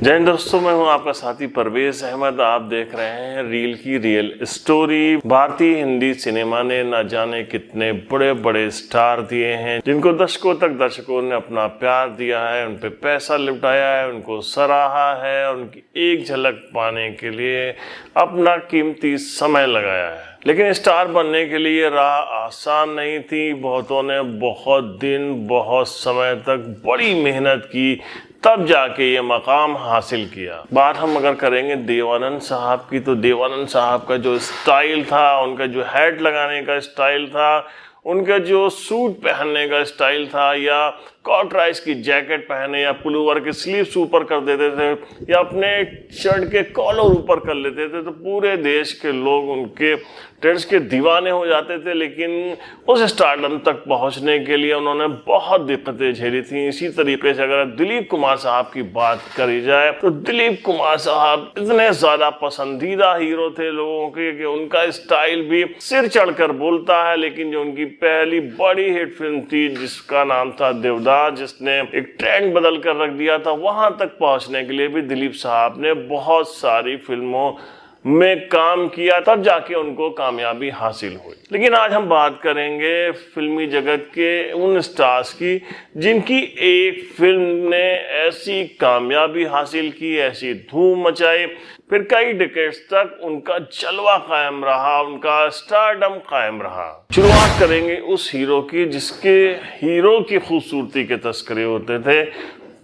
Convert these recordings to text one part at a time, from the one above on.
जय हिंद दोस्तों, मैं हूं आपका साथी परवेज अहमद। आप देख रहे हैं रील की रियल स्टोरी। भारतीय हिंदी सिनेमा ने न जाने कितने बड़े बड़े स्टार दिए हैं, जिनको दशकों तक दर्शकों ने अपना प्यार दिया है, उन पे पैसा लुटाया है, उनको सराहा है, उनकी एक झलक पाने के लिए अपना कीमती समय लगाया है। लेकिन स्टार बनने के लिए राह आसान नहीं थी। बहुतों ने बहुत दिन, बहुत समय तक बड़ी मेहनत की, तब जाके ये मकाम हासिल किया। बात हम अगर करेंगे देवानंद साहब की, तो देवानंद साहब का जो स्टाइल था, उनका जो हैट लगाने का स्टाइल था, उनका जो सूट पहनने का स्टाइल था, या कॉटराइज की जैकेट पहने या पुलोवर के स्लीव्स ऊपर कर देते थे, या अपने शर्ट के कॉलर ऊपर कर लेते थे, तो पूरे देश के लोग उनके ड्रेस के दीवाने हो जाते थे। लेकिन उस स्टारडम तक पहुंचने के लिए उन्होंने बहुत दिक्कतें झेली थी। इसी तरीके से अगर दिलीप कुमार साहब की बात करी जाए, तो दिलीप कुमार साहब इतने ज़्यादा पसंदीदा हीरो थे लोगों के कि उनका स्टाइल भी सिर चढ़कर बोलता है। लेकिन जो उनकी पहली बड़ी हिट फिल्म थी, जिसका नाम था देवदास, जिसने एक ट्रेंड बदल कर रख दिया था, वहां तक पहुंचने के लिए भी दिलीप साहब ने बहुत सारी फिल्मों में काम किया, तब जाके उनको कामयाबी हासिल हुई। लेकिन आज हम बात करेंगे फिल्मी जगत के उन स्टार्स की, जिनकी एक फिल्म ने ऐसी कामयाबी हासिल की, ऐसी धूम मचाई, फिर कई डिकेड्स तक उनका जलवा कायम रहा, उनका स्टारडम कायम रहा। शुरुआत करेंगे उस हीरो की, जिसके हीरो की खूबसूरती के तस्करे होते थे।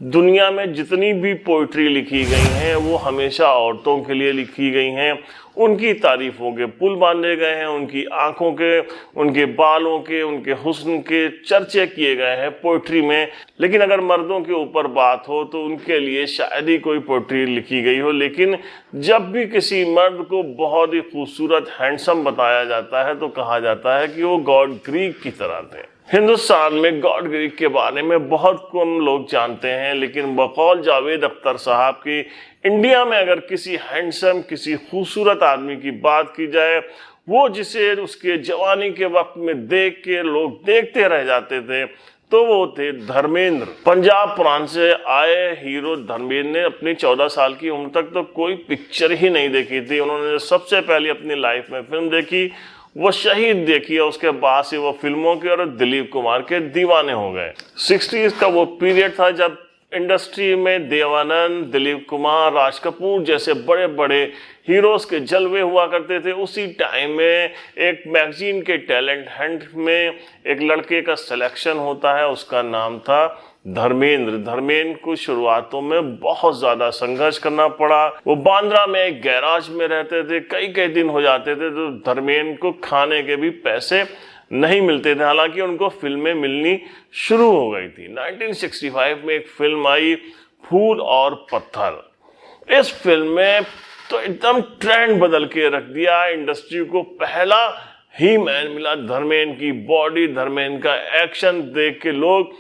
दुनिया में जितनी भी पोइट्री लिखी गई हैं, वो हमेशा औरतों के लिए लिखी गई हैं। उनकी तारीफों के पुल बांधे गए हैं, उनकी आंखों के, उनके बालों के, उनके हुस्न के चर्चे किए गए हैं पोइट्री में। लेकिन अगर मर्दों के ऊपर बात हो, तो उनके लिए शायद ही कोई पोइट्री लिखी गई हो। लेकिन जब भी किसी मर्द को बहुत ही खूबसूरत, हैंडसम बताया जाता है, तो कहा जाता है कि वो गॉड ग्रीक की तरह थे। हिंदुस्तान में गॉड ग्रीक के बारे में बहुत कम लोग जानते हैं, लेकिन बकौल जावेद अख्तर साहब की इंडिया में अगर किसी हैंडसम, किसी खूबसूरत आदमी की बात की जाए, वो जिसे उसके जवानी के वक्त में देख के लोग देखते रह जाते थे, तो वो थे धर्मेंद्र। पंजाब प्रांत से आए हीरो धर्मेंद्र ने अपनी 14 साल की उम्र तक तो कोई पिक्चर ही नहीं देखी थी। उन्होंने सबसे पहले अपनी लाइफ में फिल्म देखी, वो शहीद देखी, और उसके बाद से वो फिल्मों के और दिलीप कुमार के दीवाने हो गए। 60s का वो पीरियड था जब इंडस्ट्री में देवानंद, दिलीप कुमार, राज कपूर जैसे बड़े बड़े हीरोज के जलवे हुआ करते थे। उसी टाइम में एक मैगजीन के टैलेंट हंट में एक लड़के का सिलेक्शन होता है, उसका नाम था धर्मेंद्र। धर्मेंद्र को शुरुआतों में बहुत ज़्यादा संघर्ष करना पड़ा। वो बांद्रा में एक गैराज में रहते थे, कई कई दिन हो जाते थे, तो धर्मेंद्र को खाने के भी पैसे नहीं मिलते थे। हालांकि उनको फिल्में मिलनी शुरू हो गई थी। 1965 में एक फिल्म आई, फूल और पत्थर। इस फिल्म में तो एकदम ट्रेंड बदल के रख दिया। इंडस्ट्री को पहला ही मैन मिला। धर्मेंद्र की बॉडी, धर्मेंद्र का एक्शन देख के लोग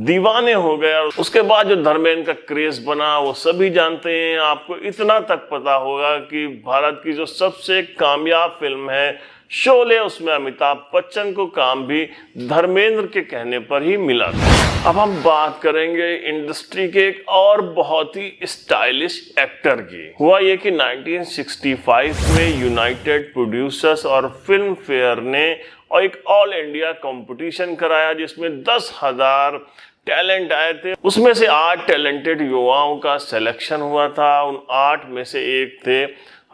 दीवाने हो गए। और उसके बाद जो धर्मेंद्र का क्रेज बना, वो सभी जानते हैं। आपको इतना तक पता होगा कि भारत की जो सबसे कामयाब फिल्म है शोले, उसमें अमिताभ बच्चन को काम भी धर्मेंद्र के कहने पर ही मिला था। अब हम बात करेंगे इंडस्ट्री के एक और बहुत ही स्टाइलिश एक्टर की। हुआ ये कि 1965 में यूनाइटेड प्रोड्यूसर्स और फिल्म फेयर ने और एक ऑल इंडिया कंपटीशन कराया, जिसमें 10,000 टैलेंट आए थे। उसमें से 8 टैलेंटेड युवाओं का सिलेक्शन हुआ था। उन 8 में से एक थे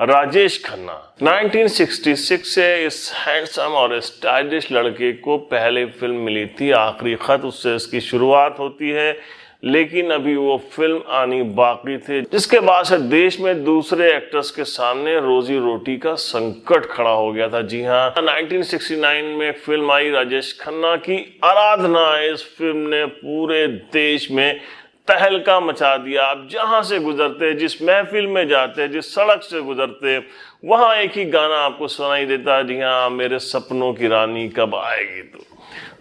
राजेश खन्ना। 1966 से इस हैंडसम और स्टाइलिश लड़के को पहले फिल्म मिली थी आखिरी खत, उससे इसकी शुरुआत होती है। लेकिन अभी वो फिल्म आनी बाकी थी, जिसके बाद से देश में दूसरे एक्टर्स के सामने रोजी रोटी का संकट खड़ा हो गया था। जी हाँ, 1969 में फिल्म आई राजेश खन्ना की आराधना। इस फिल्म ने पूरे देश में तहलका मचा दिया। आप जहां से गुजरते, जिस महफिल में जाते, जिस सड़क से गुजरते, वहां एक ही गाना आपको सुनाई देता, जी हाँ, मेरे सपनों की रानी कब आएगी तू।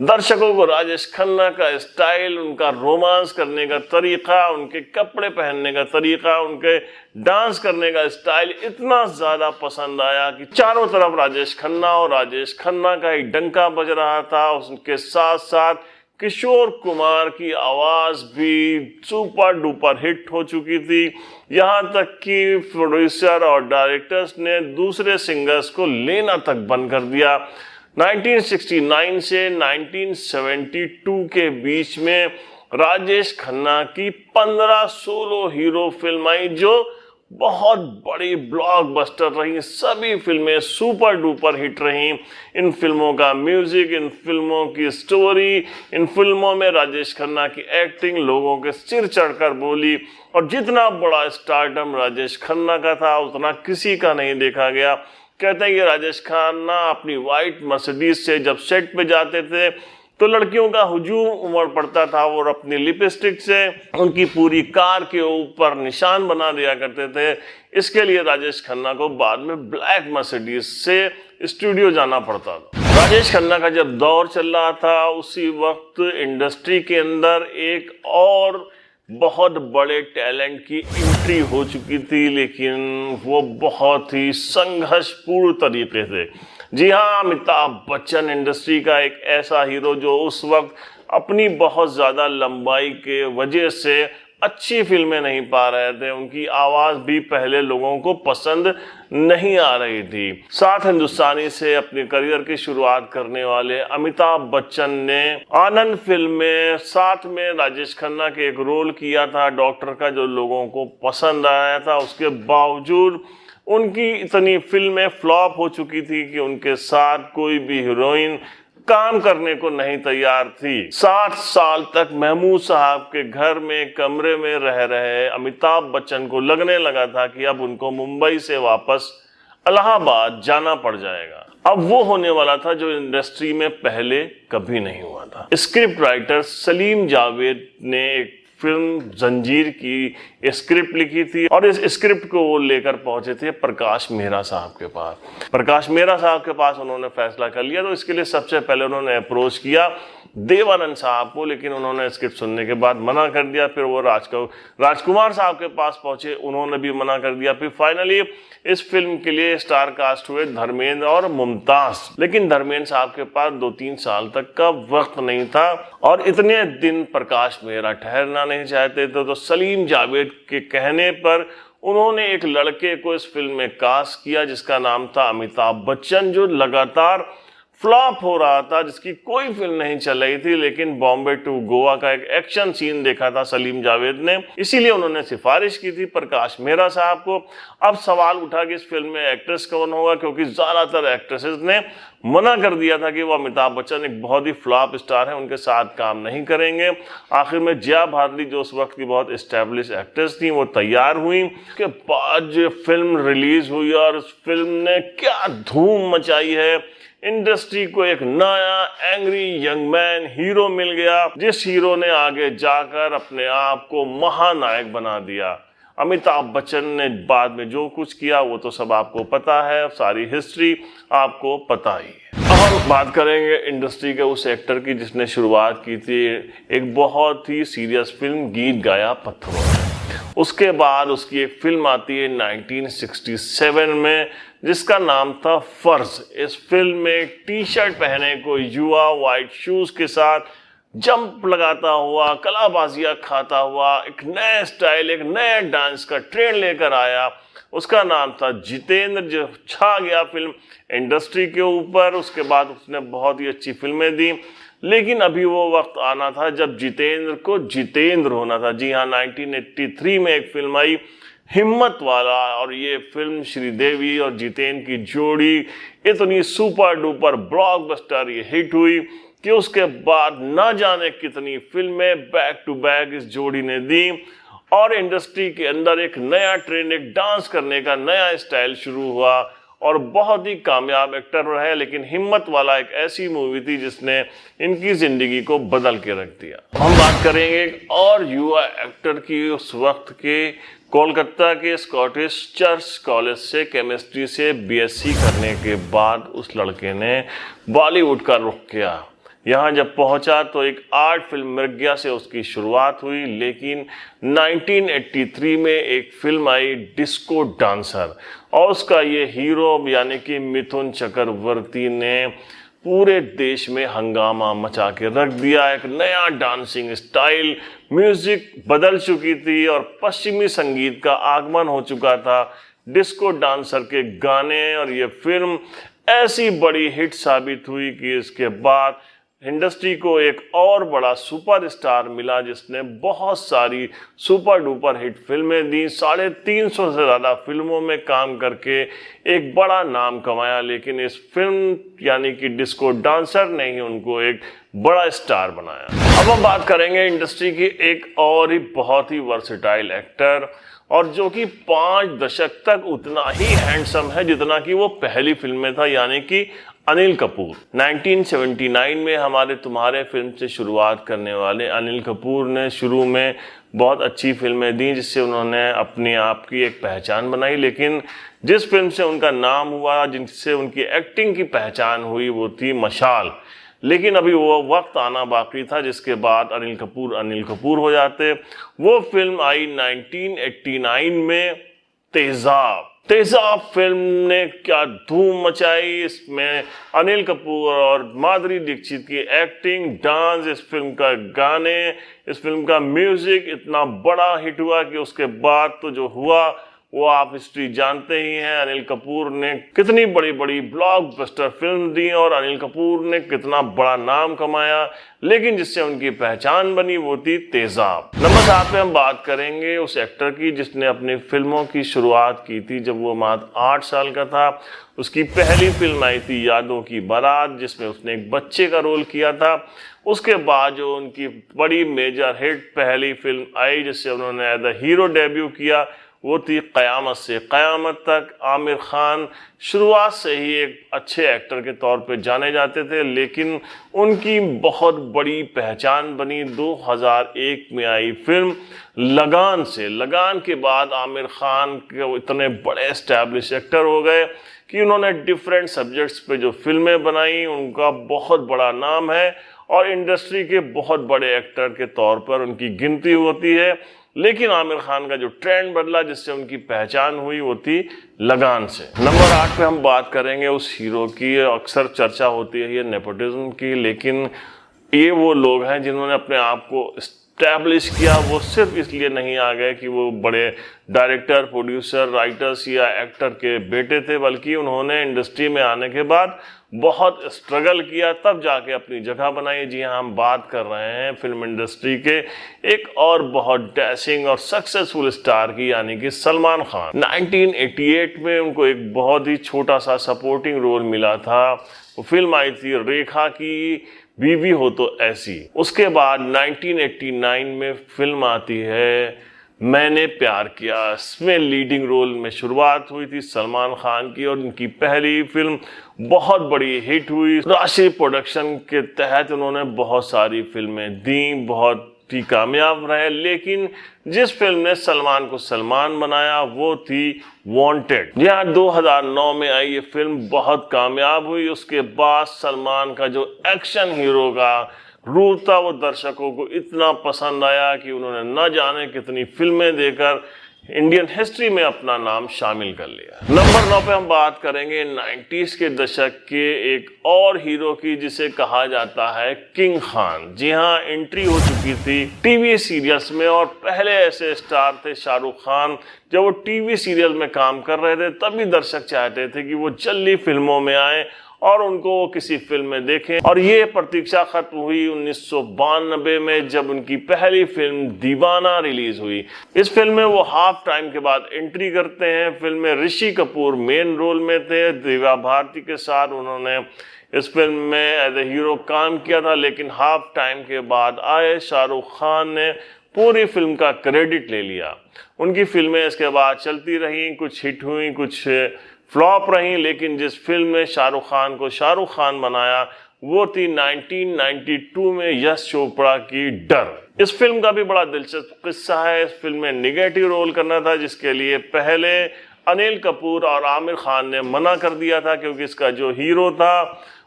दर्शकों को राजेश खन्ना का स्टाइल, उनका रोमांस करने का तरीका, उनके कपड़े पहनने का तरीका, उनके डांस करने का स्टाइल इतना ज्यादा पसंद आया कि चारों तरफ राजेश खन्ना और राजेश खन्ना का एक डंका बज रहा था। उसके साथ साथ किशोर कुमार की आवाज भी सुपर डुपर हिट हो चुकी थी। यहाँ तक कि प्रोड्यूसर और डायरेक्टर्स ने दूसरे सिंगर्स को लेना तक बंद कर दिया। 1969 से 1972 के बीच में राजेश खन्ना की 15 सोलो हीरो फिल्म आई जो बहुत बड़ी ब्लॉकबस्टर रही। सभी फिल्में सुपर डुपर हिट रही। इन फिल्मों का म्यूजिक, इन फिल्मों की स्टोरी, इन फिल्मों में राजेश खन्ना की एक्टिंग लोगों के सिर चढ़कर बोली। और जितना बड़ा स्टारडम राजेश खन्ना का था उतना किसी का नहीं देखा गया। कहते हैं कि राजेश खन्ना अपनी वाइट मर्सिडीज से जब सेट पे जाते थे तो लड़कियों का हुजूम उमड़ पड़ता था और अपनी लिपस्टिक से उनकी पूरी कार के ऊपर निशान बना दिया करते थे। इसके लिए राजेश खन्ना को बाद में ब्लैक मर्सिडीज से स्टूडियो जाना पड़ता था। राजेश खन्ना का जब दौर चल रहा था उसी वक्त इंडस्ट्री के अंदर एक और बहुत बड़े टैलेंट की एंट्री हो चुकी थी, लेकिन वो बहुत ही संघर्षपूर्ण तरीके से। जी हाँ, अमिताभ बच्चन इंडस्ट्री का एक ऐसा हीरो जो उस वक्त अपनी बहुत ज़्यादा लंबाई के वजह से अच्छी फिल्में नहीं पा रहे थे। उनकी आवाज़ भी पहले लोगों को पसंद नहीं आ रही थी। साथ हिंदुस्तानी से अपने करियर की शुरुआत करने वाले अमिताभ बच्चन ने आनंद फिल्म में साथ में राजेश खन्ना के एक रोल किया था डॉक्टर का, जो लोगों को पसंद आया था। उसके बावजूद उनकी इतनी फिल्में फ्लॉप हो चुकी थी कि उनके साथ कोई भी हीरोइन काम करने को नहीं तैयार थी। 60 साल तक महमूद साहब के घर में कमरे में रह रहे अमिताभ बच्चन को लगने लगा था कि अब उनको मुंबई से वापस इलाहाबाद जाना पड़ जाएगा। अब वो होने वाला था जो इंडस्ट्री में पहले कभी नहीं हुआ था। स्क्रिप्ट राइटर सलीम जावेद ने एक फिल्म जंजीर की स्क्रिप्ट लिखी थी और इस स्क्रिप्ट को वो लेकर पहुंचे थे प्रकाश मेहरा साहब के पास। प्रकाश मेहरा साहब के पास उन्होंने फैसला कर लिया, तो इसके लिए सबसे पहले उन्होंने अप्रोच किया देवानंद साहब को, लेकिन उन्होंने स्क्रिप्ट सुनने के बाद मना कर दिया। फिर वो राजकुमार साहब के पास पहुंचे, उन्होंने भी मना कर दिया। फिर फाइनली इस फिल्म के लिए स्टार कास्ट हुए धर्मेंद्र और मुमताज, लेकिन धर्मेंद्र साहब के पास 2-3 साल तक का वक्त नहीं था और इतने दिन प्रकाश मेहरा ठहरना नहीं चाहते थे। तो सलीम जावेद के कहने पर उन्होंने एक लड़के को इस फिल्म में कास्ट किया जिसका नाम था अमिताभ बच्चन, जो लगातार फ्लॉप हो रहा था, जिसकी कोई फिल्म नहीं चल रही थी। लेकिन बॉम्बे टू गोवा का एक एक्शन सीन देखा था सलीम जावेद ने, इसीलिए उन्होंने सिफारिश की थी प्रकाश मेहरा साहब को। अब सवाल उठा कि इस फिल्म में एक्ट्रेस कौन होगा, क्योंकि ज्यादातर एक्ट्रेसेस ने मना कर दिया था कि वो अमिताभ बच्चन एक बहुत ही फ्लॉप स्टार है, उनके साथ काम नहीं करेंगे। आखिर में जया भारती जो उस वक्त की बहुत एस्टेब्लिश एक्ट्रेस थी वो तैयार हुई। उसके बाद जो फिल्म रिलीज हुई और उस फिल्म ने क्या धूम मचाई है, इंडस्ट्री को एक नया एंग्री यंग मैन हीरो मिल गया, जिस हीरो ने आगे जाकर अपने आप को महानायक बना दिया। अमिताभ बच्चन ने बाद में जो कुछ किया वो तो सब आपको पता है, सारी हिस्ट्री आपको पता ही है। अब हम बात करेंगे इंडस्ट्री के उस एक्टर की जिसने शुरुआत की थी एक बहुत ही सीरियस फिल्म गीत गाया पत्थरों में। उसके बाद उसकी एक फिल्म आती है 1967 में जिसका नाम था फर्ज। इस फिल्म में टी शर्ट पहने कोई युवा वाइट शूज के साथ जंप लगाता हुआ, कलाबाजियां खाता हुआ, एक नया स्टाइल, एक नए डांस का ट्रेंड लेकर आया। उसका नाम था जितेंद्र, जो छा गया फिल्म इंडस्ट्री के ऊपर। उसके बाद उसने बहुत ही अच्छी फिल्में दी, लेकिन अभी वो वक्त आना था जब जितेंद्र को जितेंद्र होना था। जी हाँ, 1983 में एक फिल्म आई हिम्मत वाला, और ये फिल्म श्रीदेवी और जितेंद्र की जोड़ी इतनी सुपर डुपर ब्लॉकबस्टर ये हिट हुई कि उसके बाद न जाने कितनी फिल्में बैक टू बैक इस जोड़ी ने दी और इंडस्ट्री के अंदर एक नया ट्रेंड, एक डांस करने का नया स्टाइल शुरू हुआ और बहुत ही कामयाब एक्टर रहे। लेकिन हिम्मत वाला एक ऐसी मूवी थी जिसने इनकी जिंदगी को बदल के रख दिया। हम बात करेंगे एक और युवा एक्टर की, उस वक्त के कोलकाता के स्कॉटिश चर्च कॉलेज से केमिस्ट्री से बीएससी करने के बाद उस लड़के ने बॉलीवुड का रुख किया। यहाँ जब पहुंचा तो एक आर्ट फिल्म मृग्या से उसकी शुरुआत हुई, लेकिन 1983 में एक फिल्म आई डिस्को डांसर और उसका ये हीरो यानी कि मिथुन चक्रवर्ती ने पूरे देश में हंगामा मचा के रख दिया। एक नया डांसिंग स्टाइल, म्यूजिक बदल चुकी थी और पश्चिमी संगीत का आगमन हो चुका था, डिस्को डांसर के गाने। और ये फिल्म ऐसी बड़ी हिट साबित हुई कि इसके बाद इंडस्ट्री को एक और बड़ा सुपरस्टार मिला, जिसने बहुत सारी सुपर डुपर हिट फिल्में दी, 350 से ज़्यादा फिल्मों में काम करके एक बड़ा नाम कमाया। लेकिन इस फिल्म यानी कि डिस्को डांसर ने ही उनको एक बड़ा स्टार बनाया। अब हम बात करेंगे इंडस्ट्री की एक और ही बहुत ही वर्सेटाइल एक्टर, और जो कि 5 दशक तक उतना ही हैंडसम है जितना कि वो पहली फिल्म में था, यानी कि अनिल कपूर। 1979 में हमारे तुम्हारे फिल्म से शुरुआत करने वाले अनिल कपूर ने शुरू में बहुत अच्छी फिल्में दी, जिससे उन्होंने अपने आप की एक पहचान बनाई। लेकिन जिस फिल्म से उनका नाम हुआ, जिससे उनकी एक्टिंग की पहचान हुई, वो थी मशाल। लेकिन अभी वो वक्त आना बाकी था जिसके बाद अनिल कपूर हो जाते। वो फिल्म आई 1989 में, तेजाब फिल्म ने क्या धूम मचाई। इसमें अनिल कपूर और माधुरी दीक्षित की एक्टिंग, डांस, इस फिल्म का गाने, इस फिल्म का म्यूजिक इतना बड़ा हिट हुआ कि उसके बाद तो जो हुआ वो आप हिस्ट्री जानते ही हैं। अनिल कपूर ने कितनी बड़ी बड़ी ब्लॉकबस्टर फिल्म दी और अनिल कपूर ने कितना बड़ा नाम कमाया, लेकिन जिससे उनकी पहचान बनी वो थी तेजाब। नंबर 7 पे हम बात करेंगे उस एक्टर की जिसने अपनी फिल्मों की शुरुआत की थी जब वो मात्र 8 साल का था। उसकी पहली फिल्म आई थी यादों की बारात, जिसमें उसने एक बच्चे का रोल किया था। उसके बाद जो उनकी बड़ी मेजर हिट पहली फिल्म आई जिससे उन्होंने एज अ हीरो डेब्यू किया, वो थी क़यामत से क़यामत तक। आमिर खान शुरुआत से ही एक अच्छे एक्टर के तौर पे जाने जाते थे, लेकिन उनकी बहुत बड़ी पहचान बनी 2001 में आई फिल्म लगान से। लगान के बाद आमिर खान के इतने बड़े एस्टैब्लिश एक्टर हो गए कि उन्होंने डिफरेंट सब्जेक्ट्स पे जो फिल्में बनाई, उनका बहुत बड़ा नाम है और इंडस्ट्री के बहुत बड़े एक्टर के तौर पर उनकी गिनती होती है। लेकिन आमिर खान का जो ट्रेंड बदला जिससे उनकी पहचान हुई वो थी लगान से। नंबर 8 पे हम बात करेंगे उस हीरो की। अक्सर चर्चा होती है ये नेपोटिज्म की, लेकिन ये वो लोग हैं जिन्होंने अपने आप को एस्टैब्लिश किया। वो सिर्फ इसलिए नहीं आ गए कि वो बड़े डायरेक्टर, प्रोड्यूसर, राइटर्स या एक्टर के बेटे थे, बल्कि उन्होंने इंडस्ट्री में आने के बाद बहुत स्ट्रगल किया, तब जाके अपनी जगह बनाई। जी हाँ, हम बात कर रहे हैं फिल्म इंडस्ट्री के एक और बहुत डैशिंग और सक्सेसफुल स्टार की, यानी कि सलमान खान। 1988 में उनको एक बहुत ही छोटा सा सपोर्टिंग रोल मिला था। वो फिल्म आई थी रेखा की बीवी हो तो ऐसी। उसके बाद 1989 में फिल्म आती है मैंने प्यार किया। इसमें लीडिंग रोल में शुरुआत हुई थी सलमान खान की और उनकी पहली फिल्म बहुत बड़ी हिट हुई। राशि प्रोडक्शन के तहत उन्होंने बहुत सारी फिल्में दी, बहुत ही कामयाब रहे। लेकिन जिस फिल्म ने सलमान को सलमान बनाया वो थी वांटेड। यहाँ 2009 में आई ये फिल्म बहुत कामयाब हुई। उसके बाद सलमान का जो एक्शन हीरो का रूप था वो दर्शकों को इतना पसंद आया कि उन्होंने न जाने कितनी फिल्में देकर इंडियन हिस्ट्री में अपना नाम शामिल कर लिया। नंबर 9 पे हम बात करेंगे 90s के दशक के एक और हीरो की जिसे कहा जाता है किंग खान। जी हाँ, एंट्री हो चुकी थी टीवी सीरियल्स में और पहले ऐसे स्टार थे शाहरुख खान। जब वो टीवी सीरियल में काम कर रहे थे तभी दर्शक चाहते थे कि वो जल्दी फिल्मों में आए और उनको किसी फिल्म में देखें। और ये प्रतीक्षा खत्म हुई 1992 में जब उनकी पहली फिल्म दीवाना रिलीज हुई। इस फिल्म में वो हाफ टाइम के बाद एंट्री करते हैं। फिल्म में ऋषि कपूर मेन रोल में थे, दिव्या भारती के साथ उन्होंने इस फिल्म में एज ए हीरो काम किया था। लेकिन हाफ टाइम के बाद आए शाहरुख खान ने पूरी फिल्म का क्रेडिट ले लिया। उनकी फिल्में इसके बाद चलती रहीं, कुछ हिट हुई, कुछ फ्लॉप रही। लेकिन जिस फिल्म में शाहरुख खान को शाहरुख खान बनाया वो थी 1992 में यश चोपड़ा की डर। इस फिल्म का भी बड़ा दिलचस्प किस्सा है। इस फिल्म में निगेटिव रोल करना था जिसके लिए पहले अनिल कपूर और आमिर खान ने मना कर दिया था, क्योंकि इसका जो हीरो था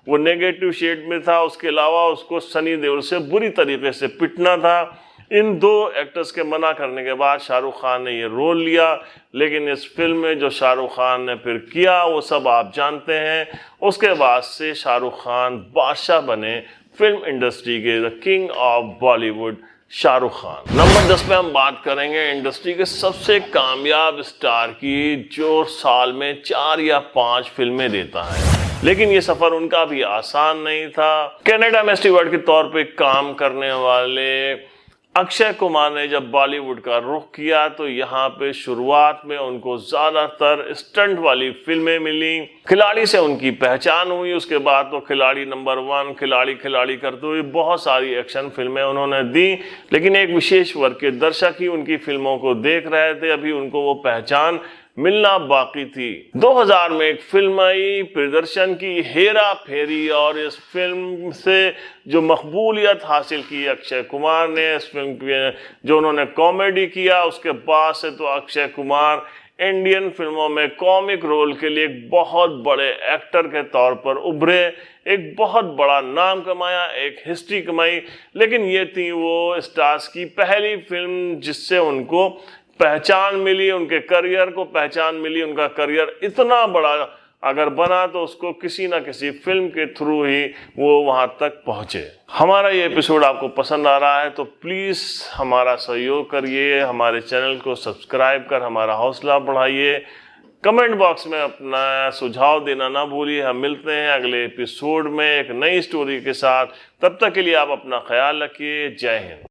वो नेगेटिव शेड में था। उसके अलावा उसको सनी देओल से बुरी तरीके से पिटना था। इन दो एक्टर्स के मना करने के बाद शाहरुख खान ने ये रोल लिया, लेकिन इस फिल्म में जो शाहरुख खान ने फिर किया वो सब आप जानते हैं। उसके बाद से शाहरुख खान बादशाह बने फिल्म इंडस्ट्री के, the king of Bollywood Shahrukh Khan. Number 10 पे हम बात करेंगे इंडस्ट्री के सबसे कामयाब स्टार की, जो साल में 4 या 5 फिल्में देता है। लेकिन ये सफर उनका भी आसान नहीं था। कनाडा में स्टीवर्ड के तौर पे काम करने वाले अक्षय कुमार ने जब बॉलीवुड का रुख किया तो यहाँ पे शुरुआत में उनको ज्यादातर स्टंट वाली फिल्में मिली। खिलाड़ी से उनकी पहचान हुई, उसके बाद तो खिलाड़ी नंबर 1, खिलाड़ी करते हुए बहुत सारी एक्शन फिल्में उन्होंने दी। लेकिन एक विशेष वर्ग के दर्शक ही उनकी फिल्मों को देख रहे थे, अभी उनको वो पहचान मिलना बाकी थी। 2000 में एक फिल्म आई प्रियदर्शन की, हेरा फेरी, और इस फिल्म से जो मकबूलियत हासिल की अक्षय कुमार ने, इस फिल्म की जो उन्होंने कॉमेडी किया, उसके बाद से तो अक्षय कुमार इंडियन फिल्मों में कॉमिक रोल के लिए एक बहुत बड़े एक्टर के तौर पर उभरे, एक बहुत बड़ा नाम कमाया, एक हिस्ट्री कमाई। लेकिन ये थी वो स्टार्स की पहली फिल्म जिससे उनको पहचान मिली, उनके करियर को पहचान मिली। उनका करियर इतना बड़ा अगर बना तो उसको किसी ना किसी फिल्म के थ्रू ही वो वहां तक पहुंचे। हमारा ये एपिसोड आपको पसंद आ रहा है तो प्लीज हमारा सहयोग करिए, हमारे चैनल को सब्सक्राइब कर हमारा हौसला बढ़ाइए। कमेंट बॉक्स में अपना सुझाव देना ना भूलिए। हम मिलते हैं अगले एपिसोड में एक नई स्टोरी के साथ। तब तक के लिए आप अपना ख्याल रखिए। जय हिंद।